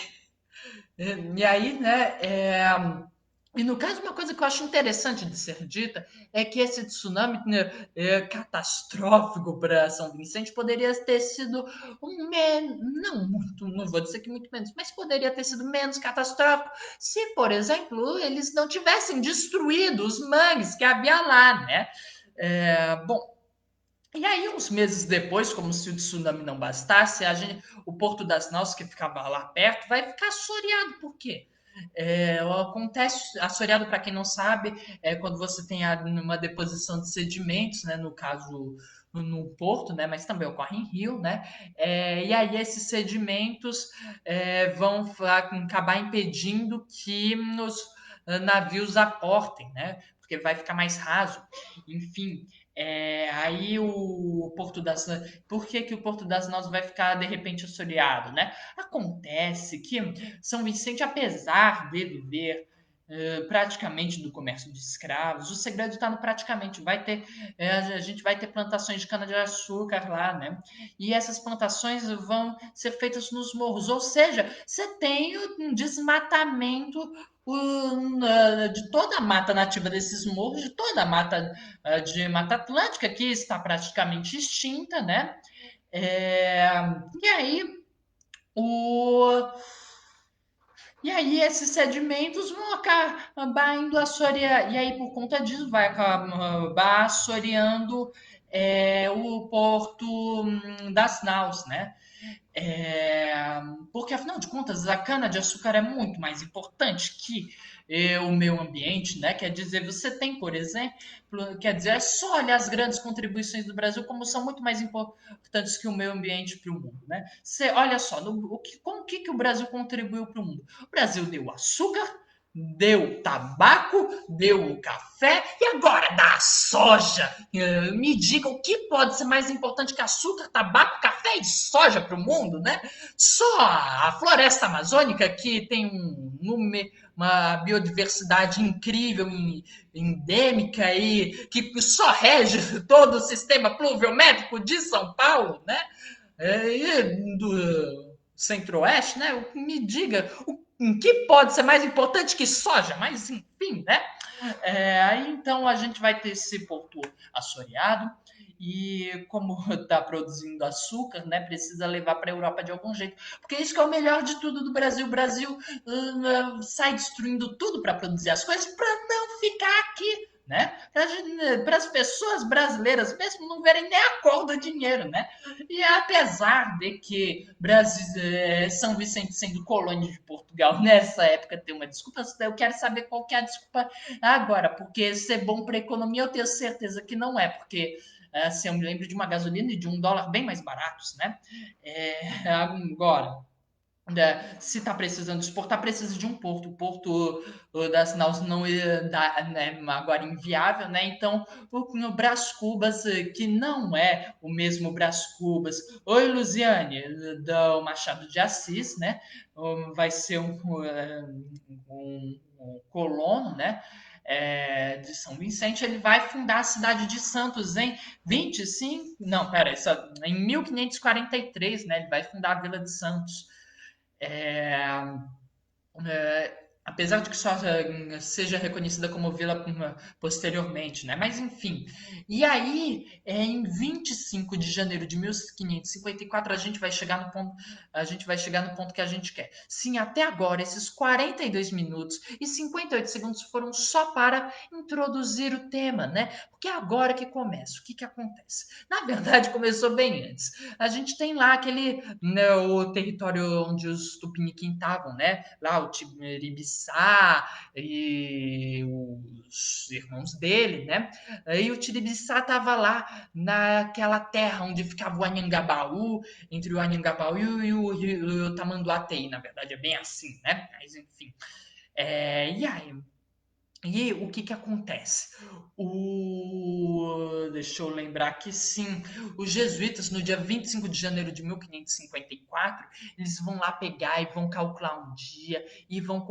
né? E no caso, uma coisa que eu acho interessante de ser dita é que esse tsunami, né, catastrófico para São Vicente poderia ter sido não muito, não vou dizer que muito menos, mas poderia ter sido menos catastrófico se, por exemplo, eles não tivessem destruído os mangues que havia lá, né? Bom, e aí, uns meses depois, como se o tsunami não bastasse, o Porto das Naus, que ficava lá perto, vai ficar assoreado. Por quê? Acontece, assoreado, para quem não sabe, é quando você tem uma deposição de sedimentos, né, no caso no porto, né, mas também ocorre em rio, né, e aí esses sedimentos vão acabar impedindo que os navios aportem, né, porque vai ficar mais raso. Enfim, aí o Porto das por que, que o Porto das Naus vai ficar de repente assoreado, né? Acontece que São Vicente, apesar de viver praticamente do comércio de escravos, o segredo está no praticamente. A gente vai ter plantações de cana-de-açúcar lá, né? E essas plantações vão ser feitas nos morros, ou seja, você tem um desmatamento de toda a mata nativa desses morros, de toda a mata de Mata Atlântica, que está praticamente extinta, né? É, e aí o e aí esses sedimentos vão acabar indo assorear, e aí por conta disso vai acabar assoreando o porto das naus, né? Porque, afinal de contas, a cana-de-açúcar é muito mais importante que o meio ambiente, né? Quer dizer, você tem, por exemplo, quer dizer, é só olhar as grandes contribuições do Brasil como são muito mais importantes que o meio ambiente para o mundo, né? Você olha só, como que o Brasil contribuiu para o mundo? O Brasil deu açúcar, deu tabaco, deu o café e agora dá a soja. Me diga o que pode ser mais importante que açúcar, tabaco, café e soja para o mundo, né? Só a floresta amazônica, que tem uma biodiversidade incrível, endêmica e que só rege todo o sistema pluviométrico de São Paulo, né? E do Centro-Oeste, né? Me diga o que pode ser mais importante que soja, mas enfim, né? Aí então a gente vai ter esse porto assoreado e como está produzindo açúcar, né, precisa levar para a Europa de algum jeito, porque isso que é o melhor de tudo do Brasil. O Brasil sai destruindo tudo para produzir as coisas para não ficar aqui, né? Para as pessoas brasileiras mesmo não verem nem a cor do dinheiro, né? E apesar de que Brasil, São Vicente sendo colônia de Portugal nessa época tem uma desculpa, eu quero saber qual que é a desculpa agora, porque ser bom para a economia eu tenho certeza que não é, porque assim, eu me lembro de uma gasolina e de $1 bem mais baratos, né? Agora, se está precisando exportar, precisa de um porto. O porto das Naus não dá, né, agora inviável, né? Então, o Brás Cubas, que não é o mesmo Brás Cubas. Oi, Luziane, do Machado de Assis, né? Vai ser um colono, né? De São Vicente, ele vai fundar a cidade de Santos em 25, não, pera, em 1543, né? Ele vai fundar a Vila de Santos. É, apesar de que só seja reconhecida como vila posteriormente, né? Mas enfim. E aí, em 25 de janeiro de 1554, a gente vai chegar no ponto que a gente quer. Sim, até agora, esses 42 minutos e 58 segundos foram só para introduzir o tema, né? Porque é agora que começa. O que que acontece? Na verdade, começou bem antes. A gente tem lá né, o território onde os Tupiniquim estavam, né? Lá o Tibiriçá e os irmãos dele, né? E o Tiribiçá estava lá naquela terra onde ficava o Anhangabaú, entre o Anhangabaú e o Tamanduateí, na verdade é bem assim, né? Mas enfim. E aí, e o que que acontece? Deixa eu lembrar que sim, os jesuítas, no dia 25 de janeiro de 1554, eles vão lá pegar e vão calcular um dia, e vão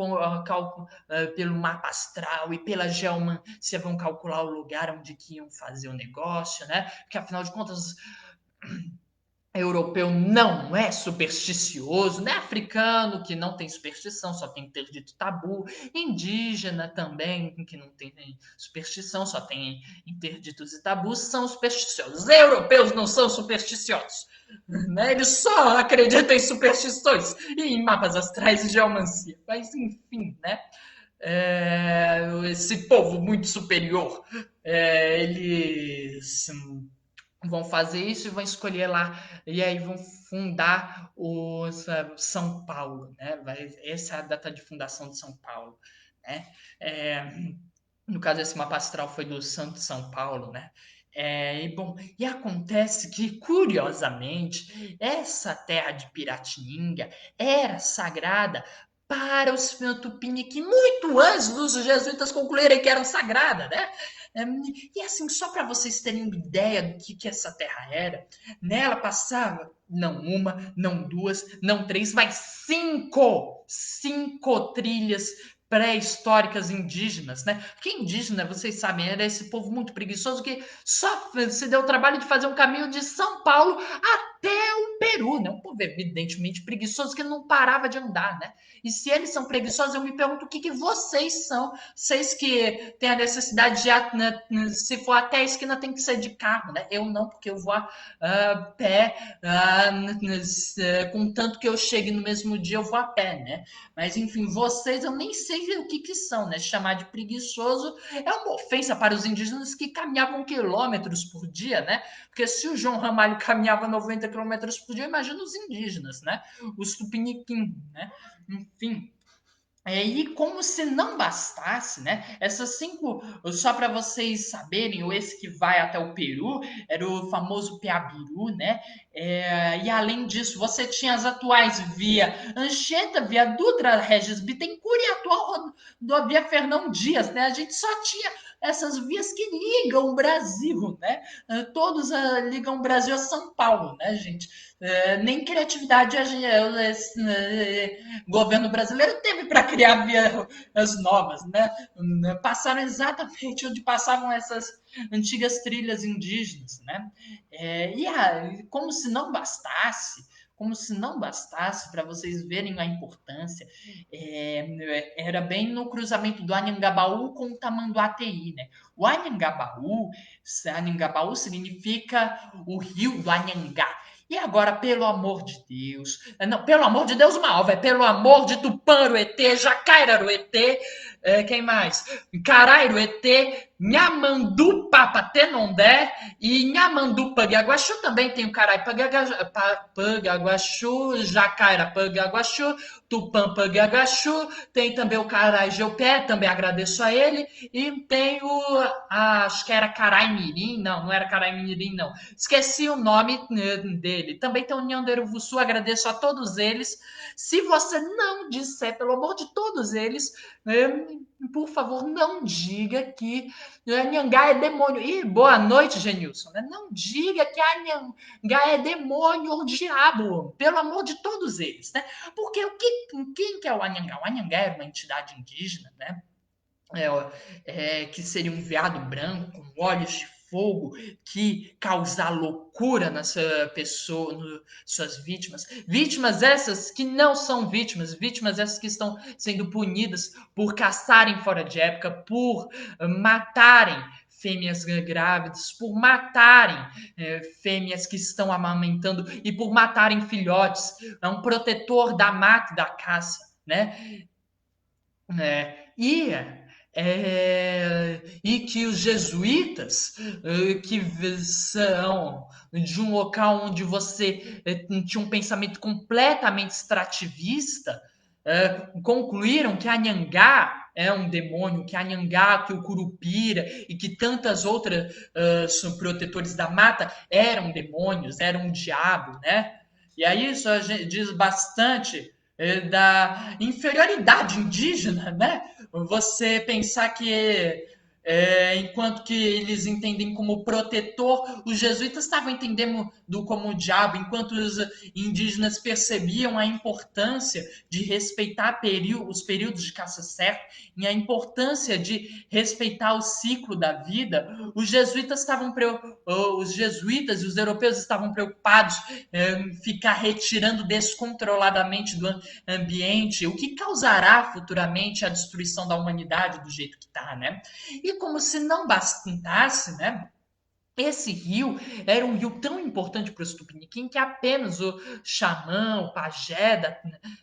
pelo mapa astral e pela geomância, vão calcular o lugar onde que iam fazer o negócio, né? Porque afinal de contas, europeu não é supersticioso, né? Africano que não tem superstição, só tem interdito tabu, indígena também que não tem superstição, só tem interditos e tabus, são supersticiosos. Os europeus não são supersticiosos, né? Eles só acreditam em superstições e em mapas astrais e geomancia. Mas enfim, né? Esse povo muito superior, eles vão fazer isso e vão escolher lá, e aí vão fundar o São Paulo, né? Essa é a data de fundação de São Paulo, né? É, no caso, esse mapa astral foi do Santo São Paulo, né? E acontece que, curiosamente, essa terra de Piratininga era sagrada para os Tupiniquim muito antes dos jesuítas concluírem que era sagrada, né? E assim, só para vocês terem uma ideia do que essa terra era, nela passava não uma, não duas, não três, mas cinco trilhas pré-históricas indígenas, né? Porque indígena, vocês sabem, era esse povo muito preguiçoso que só se deu o trabalho de fazer um caminho de São Paulo até o Peru, né? Um povo evidentemente preguiçoso que não parava de andar, né? E se eles são preguiçosos, eu me pergunto o que vocês são. Vocês que têm a necessidade de, né, se for até a esquina, tem que ser de carro, né? Eu não, porque eu vou a pé, com tanto que eu chegue no mesmo dia, eu vou a pé, né? Mas enfim, vocês, eu nem sei o que são, né? Chamar de preguiçoso é uma ofensa para os indígenas que caminhavam quilômetros por dia, né? Porque se o João Ramalho caminhava 90 quilômetros por dia, imagina os indígenas, né? Os tupiniquim, né? Enfim, e como se não bastasse, né? Essas cinco, só para vocês saberem, ou esse que vai até o Peru, era o famoso Piabiru, né? E além disso, você tinha as atuais via Anchieta, via Dutra Regis Bittencourt e a atual rodovia Fernão Dias, né? A gente só tinha essas vias que ligam o Brasil, né? Todos ligam o Brasil a São Paulo, né, gente? Nem criatividade o governo brasileiro teve para criar vias novas, né? Passaram exatamente onde passavam essas antigas trilhas indígenas, né? Como se não bastasse para vocês verem a importância, era bem no cruzamento do Anhangabaú com o Tamanduateí, né? O Anhangabaú significa o rio do Anhangá. E agora, pelo amor de Deus, não, pelo amor de Deus, mal, vai, pelo amor de Tupã-Ruetê, Jacaira-Ruetê, quem mais? Carai-Ruetê, Nhamandu Papatenondé e Nhamandu Pangaguaçu, também tem o Carai Pangaguaçu, Jacaira Pangaguaçu, Tupã Pangaguaçu, tem também o Carai Geopé, também agradeço a ele, e tem acho que era Carai Mirim, não era Carai Mirim, não, esqueci o nome dele, também tem o Nhanderuvuçu, agradeço a todos eles, se você não disser, pelo amor de todos eles, por favor, não diga que Anhangá é demônio. Ih, boa noite, Genilson. Não diga que Anhangá é demônio ou diabo, pelo amor de todos eles, né? Porque quem que é o Anhangá? O Anhangá é uma entidade indígena, né? Que seria um veado branco com olhos de fogo que causar loucura nessa pessoa, suas vítimas. Vítimas essas que não são vítimas, vítimas essas que estão sendo punidas por caçarem fora de época, por matarem fêmeas grávidas, por matarem fêmeas que estão amamentando e por matarem filhotes. É um protetor da mata e da caça, né? E que os jesuítas, que são de um local onde você tinha um pensamento completamente extrativista, concluíram que Anhangá é um demônio, que Anhangá, que o Curupira e que tantas outras protetores da mata eram demônios, eram um diabo, né? E aí isso diz bastante da inferioridade indígena, né? Você pensar que enquanto que eles entendem como protetor, os jesuítas estavam entendendo como o diabo, enquanto os indígenas percebiam a importância de respeitar os períodos de caça certo e a importância de respeitar o ciclo da vida, os jesuítas e os europeus estavam preocupados em ficar retirando descontroladamente do ambiente, o que causará futuramente a destruição da humanidade do jeito que está, né? E como se não bastasse, né? Esse rio era um rio tão importante para os Tupiniquim que apenas o xamã, o pajé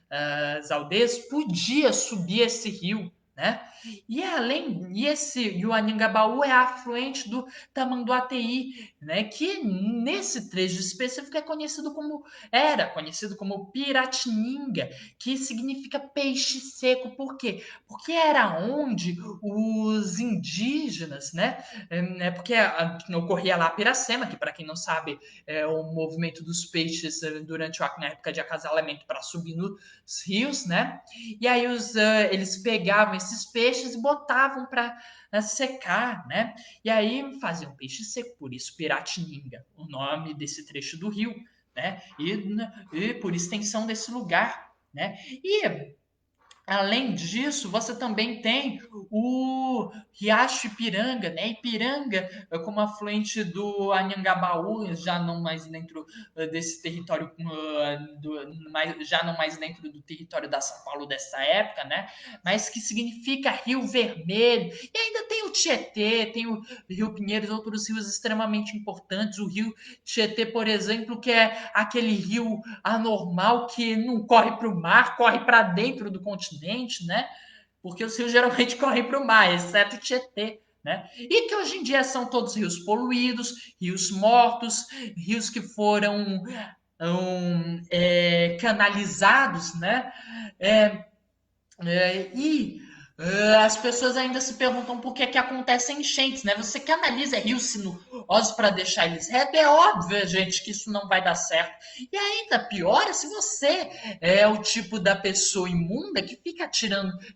das aldeias podia subir esse rio, né? E o Anhangabaú é afluente do Tamanduateí, né? Que nesse trecho específico era conhecido como Piratininga, que significa peixe seco. Por quê? Porque era onde os indígenas, né? Porque ocorria lá a Piracema, que para quem não sabe é o movimento dos peixes durante a época de acasalamento para subir nos rios, né? E aí eles pegavam esses peixes e botavam para secar, né? E aí faziam peixe seco, por isso Piratininga, o nome desse trecho do rio, né? E por extensão desse lugar, né? E além disso, você também tem o Riacho Ipiranga, né? Ipiranga, como afluente do Anhangabaú, já não mais dentro desse território, já não mais dentro do território da São Paulo dessa época, né? Mas que significa Rio Vermelho. E ainda tem o Tietê, tem o Rio Pinheiros, outros rios extremamente importantes. O Rio Tietê, por exemplo, que é aquele rio anormal que não corre para o mar, corre para dentro do continente, né? Porque os rios geralmente correm para o mar, exceto o Tietê, né? E que hoje em dia são todos rios poluídos, rios mortos, rios que foram canalizados, né? É, as pessoas ainda se perguntam por que acontecem enchentes, né? Você canaliza rios sinuosos para deixar eles retos, é óbvio, gente, que isso não vai dar certo. E ainda pior é se você é o tipo da pessoa imunda que fica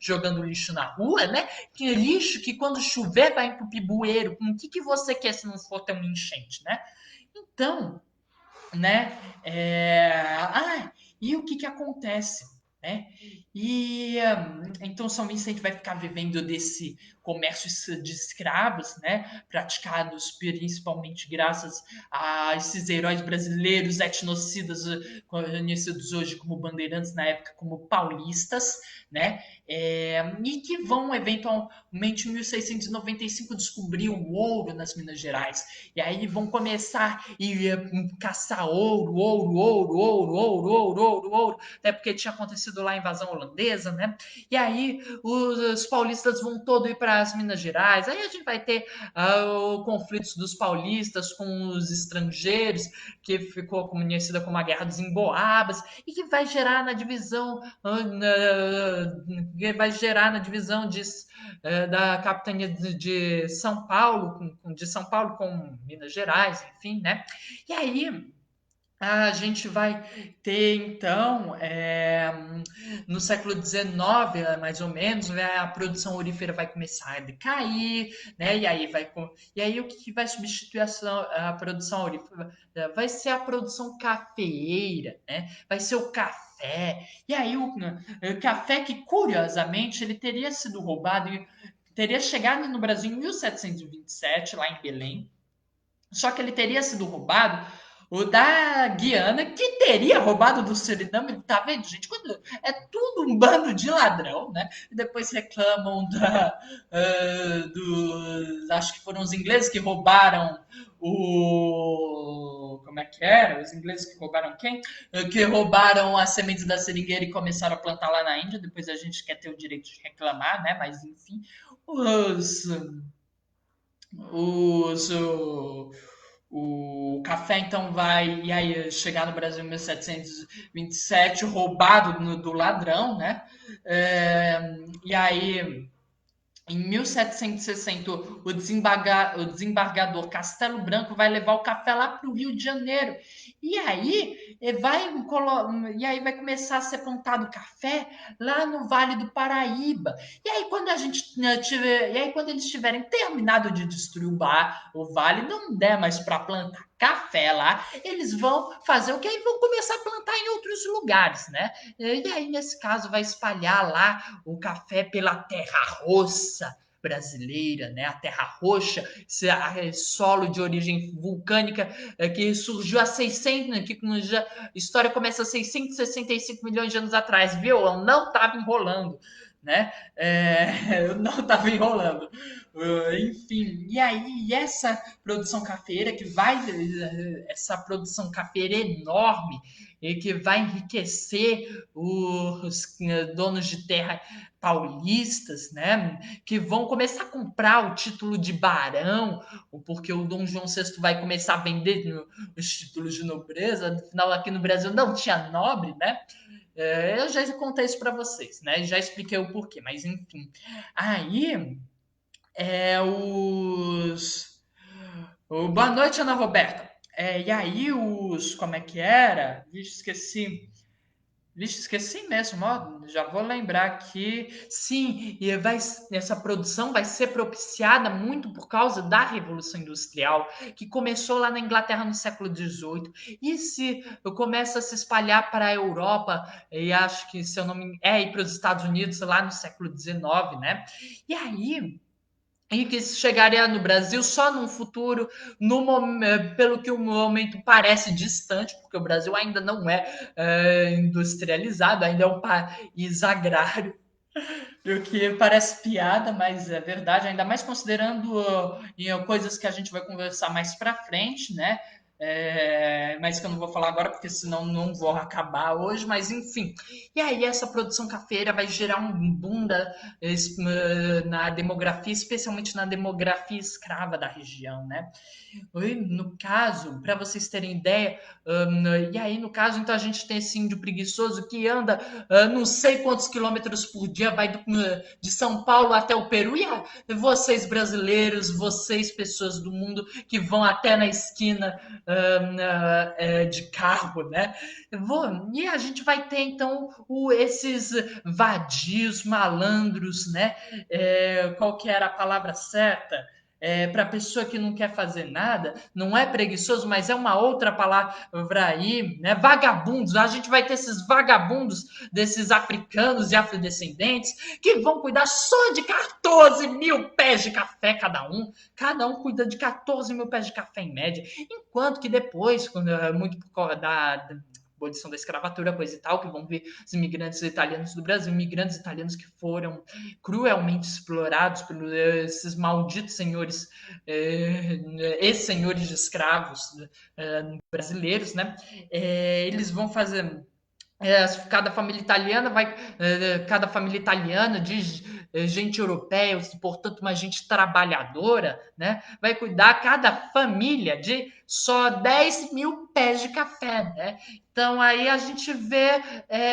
jogando lixo na rua, né? Que é lixo que quando chover vai entupir bueiro. O que você quer se não for ter uma enchente, né? Então, né? E o que acontece? Né? E então São Vicente vai ficar vivendo desse comércio de escravos, né? Praticados principalmente graças a esses heróis brasileiros etnocidas conhecidos hoje como bandeirantes, na época como paulistas, né? E que vão eventualmente em 1695 descobrir o ouro nas Minas Gerais. E aí vão começar a caçar ouro, até porque tinha acontecido lá a invasão holandesa, né? E aí os paulistas vão todo ir para as Minas Gerais. Aí a gente vai ter conflitos dos paulistas com os estrangeiros, que ficou conhecida como a Guerra dos Emboabas, e que vai gerar na divisão da capitania de São Paulo, com Minas Gerais, enfim, né? E aí a gente vai ter, então, no século XIX, mais ou menos, né, a produção aurífera vai começar a decair, né? E aí o que vai substituir a produção aurífera? Vai ser a produção cafeeira, né? Vai ser o café. E aí o café que, curiosamente, ele teria sido roubado, teria chegado no Brasil em 1727, lá em Belém, só que ele teria sido roubado o da Guiana, que teria roubado do Suriname. Tá vendo, gente? É tudo um bando de ladrão, né? E depois reclamam acho que foram os ingleses que roubaram o. Como é que era? Os ingleses que roubaram quem? Que roubaram as sementes da seringueira e começaram a plantar lá na Índia. Depois a gente quer ter o direito de reclamar, né? Mas enfim, os. Os. O café, então, vai e aí chegar no Brasil em 1727, roubado do ladrão, né? E aí Em 1760, o desembargador Castelo Branco vai levar o café lá para o Rio de Janeiro. E aí, e aí vai começar a ser plantado café lá no Vale do Paraíba. E aí, quando eles tiverem terminado de destruir o vale, não der mais para plantar café lá, eles vão fazer o que? Aí vão começar a plantar em outros lugares, né? E aí, nesse caso, vai espalhar lá o café pela terra roça brasileira, né? A Terra Roxa, solo de origem vulcânica que surgiu há 600, que a história começa há 665 milhões de anos atrás, viu? Eu não estava enrolando, né? Eu não estava enrolando. Enfim, e aí essa produção cafeira essa produção cafeira enorme e que vai enriquecer os donos de terra paulistas, né? Que vão começar a comprar o título de barão, porque o Dom João VI vai começar a vender os títulos de nobreza. Afinal, aqui no Brasil não tinha nobre, né? Eu já contei isso para vocês, né? Já expliquei o porquê, mas enfim. Aí, os. Boa noite, Ana Roberta. E aí, Como é que era? Vixe, esqueci. Vixe, esqueci mesmo, ó, já vou lembrar aqui. Sim, essa produção vai ser propiciada muito por causa da Revolução Industrial, que começou lá na Inglaterra no século XVIII e se começa a se espalhar para a Europa, e acho que, se eu não me engano, e para os Estados Unidos lá no século XIX, né? E aí, e que chegaria no Brasil só num futuro, pelo que o momento parece distante, porque o Brasil ainda não é industrializado, ainda é um país agrário, o que parece piada, mas é verdade, ainda mais considerando coisas que a gente vai conversar mais para frente, né? Mas que eu não vou falar agora, porque senão não vou acabar hoje, mas enfim. E aí, essa produção cafeira vai gerar um boom na demografia, especialmente na demografia escrava da região, né? No caso, para vocês terem ideia, e aí no caso, então a gente tem esse índio preguiçoso que anda não sei quantos quilômetros por dia, vai de São Paulo até o Peru, e vocês brasileiros, vocês pessoas do mundo que vão até na esquina de carro, né? E a gente vai ter então esses vadios, malandros, né? Qual que era a palavra certa? Para a pessoa que não quer fazer nada, não é preguiçoso, mas é uma outra palavra aí, né? Vagabundos. A gente vai ter esses vagabundos desses africanos e afrodescendentes que vão cuidar só de 14 mil pés de café cada um. Cada um cuida de 14 mil pés de café em média. Enquanto que depois, quando é muito por causa da abolição da escravatura, coisa e tal, que vão ver os imigrantes italianos do Brasil, imigrantes italianos que foram cruelmente explorados por esses malditos senhores, ex-senhores de escravos brasileiros, né? Eles vão fazer cada família italiana cada família italiana de gente europeia, portanto uma gente trabalhadora, né, vai cuidar cada família de só 10 mil pés de café, né? Então aí a gente vê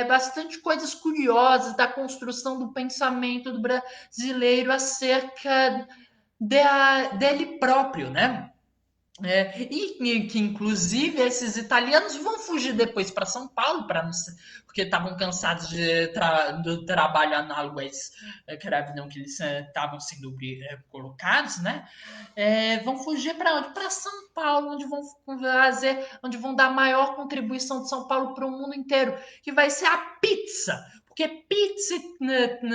bastante coisas curiosas da construção do pensamento do brasileiro acerca dele próprio, né? E que, inclusive, esses italianos vão fugir depois para São Paulo, porque estavam cansados do trabalho análogo a escravidão que eles estavam sendo colocados, né? Vão fugir para onde? Para São Paulo, onde vão dar a maior contribuição de São Paulo para o mundo inteiro, que vai ser a pizza. Porque pizza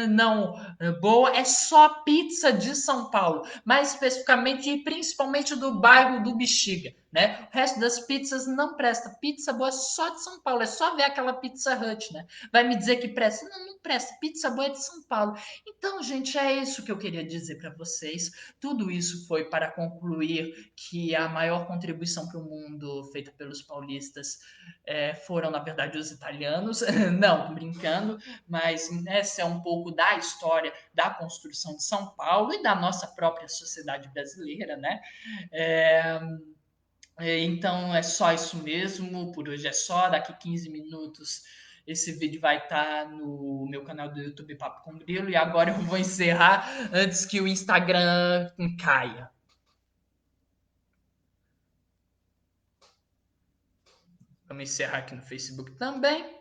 não boa é só pizza de São Paulo, mais especificamente e principalmente do bairro do Bexiga, né? O resto das pizzas não presta. Pizza boa é só de São Paulo, é só ver aquela Pizza Hut, né? Vai me dizer que presta? Não, não presta. Pizza boa é de São Paulo. Então, gente, é isso que eu queria dizer para vocês. Tudo isso foi para concluir que a maior contribuição para o mundo feita pelos paulistas foram, na verdade, os italianos. Não, tô brincando, mas essa é um pouco da história da construção de São Paulo e da nossa própria sociedade brasileira, né? É, então é só isso mesmo, por hoje é só, daqui 15 minutos Esse vídeo vai estar no meu canal do YouTube Papo com Grilo. E agora eu vou encerrar antes que o Instagram caia. Vamos encerrar aqui no Facebook também.